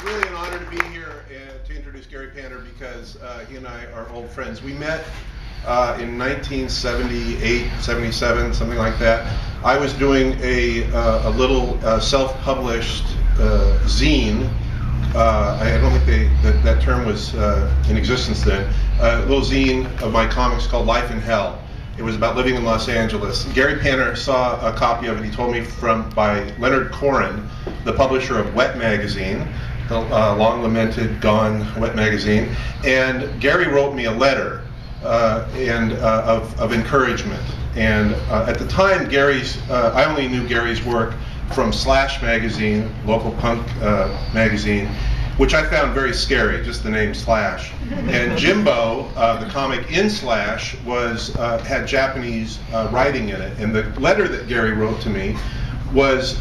really an honor to be here to introduce Gary Panter because he and I are old friends. We met in 1978, 77, something like that. I was doing a little self-published zine. I don't think that term was in existence then. A little zine of my comics called Life in Hell. It was about living in Los Angeles. Gary Panter saw a copy of it, he told me, by Leonard Corin, the publisher of Wet Magazine, the long-lamented, gone Wet Magazine. And Gary wrote me a letter of encouragement. And at the time, I only knew Gary's work from Slash magazine, local punk magazine, which I found very scary, just the name Slash. And Jimbo, the comic in Slash, had Japanese writing in it. And the letter that Gary wrote to me was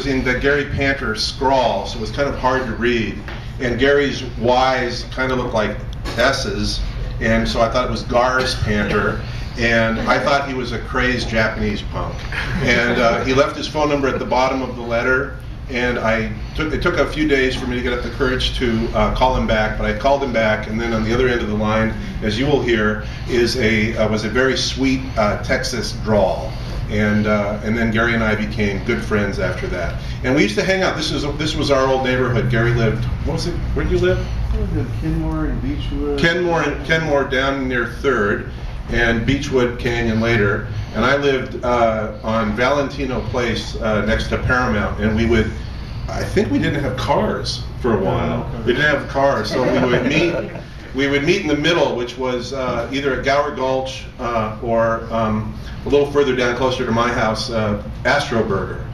in the Gary Panter scrawl, so it was kind of hard to read. And Gary's Y's kind of looked like S's, and so I thought it was Gars Panter. And I thought he was a crazed Japanese punk. And he left his phone number at the bottom of the letter. And it took a few days for me to get up the courage to call him back, but I called him back, and then on the other end of the line, as you will hear, was a very sweet Texas drawl. And then Gary and I became good friends after that. And we used to hang out. This was our old neighborhood. Gary lived, where did you live? I lived in Kenmore and Beechwood. Kenmore down near 3rd, and Beechwood Canyon later. And I lived on Valentino Place next to Paramount, and I think we didn't have cars for a while. We didn't have cars, so we would meet in the middle, which was either at Gower Gulch or a little further down, closer to my house, Astro Burger.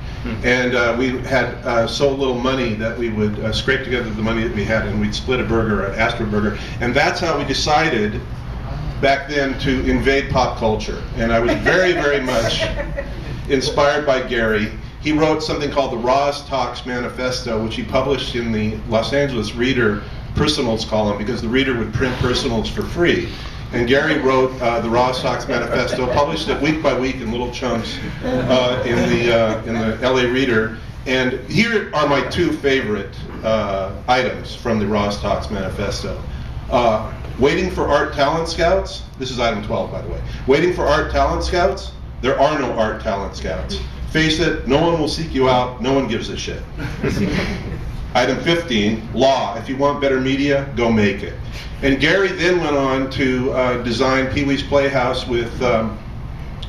And we had so little money that we would scrape together the money that we had, and we'd split a burger at Astro Burger. And that's how we decided back then to invade pop culture. And I was very, very much inspired by Gary. He wrote something called the Roz Talks Manifesto, which he published in the Los Angeles Reader personals column, because the Reader would print personals for free. And Gary wrote the Roz Talks Manifesto, published it week by week in little chunks in the LA Reader. And here are my two favorite items from the Roz Talks Manifesto. Waiting for art talent scouts. This is item 12, by the way. Waiting for art talent scouts. There are no art talent scouts. Face it, no one will seek you out. No one gives a shit. Item 15, law. If you want better media, go make it. And Gary then went on to design Pee-wee's Playhouse with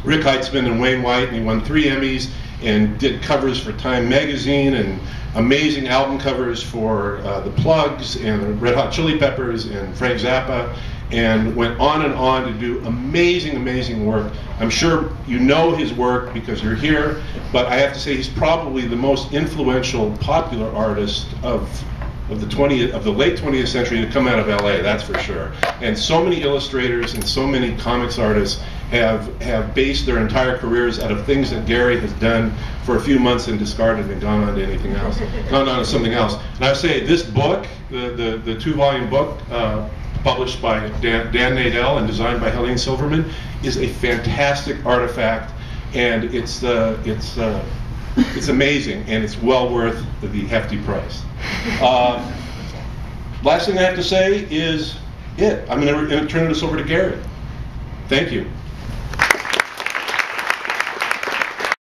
Rick Heitzman and Wayne White, and he won 3 Emmys and did covers for Time magazine and amazing album covers for the Plugs and the Red Hot Chili Peppers and Frank Zappa, and went on and on to do amazing, amazing work. I'm sure you know his work because you're here, but I have to say he's probably the most influential popular artist of the late 20th century to come out of LA, that's for sure. And so many illustrators and so many comics artists have based their entire careers out of things that Gary has done for a few months and discarded and gone on to anything else, gone on to something else. And I say this book, the 2-volume book, published by Dan Nadell and designed by Helene Silverman, is a fantastic artifact, and it's amazing, and it's well worth the hefty price. Last thing I have to say is I'm going to turn this over to Gary. Thank you.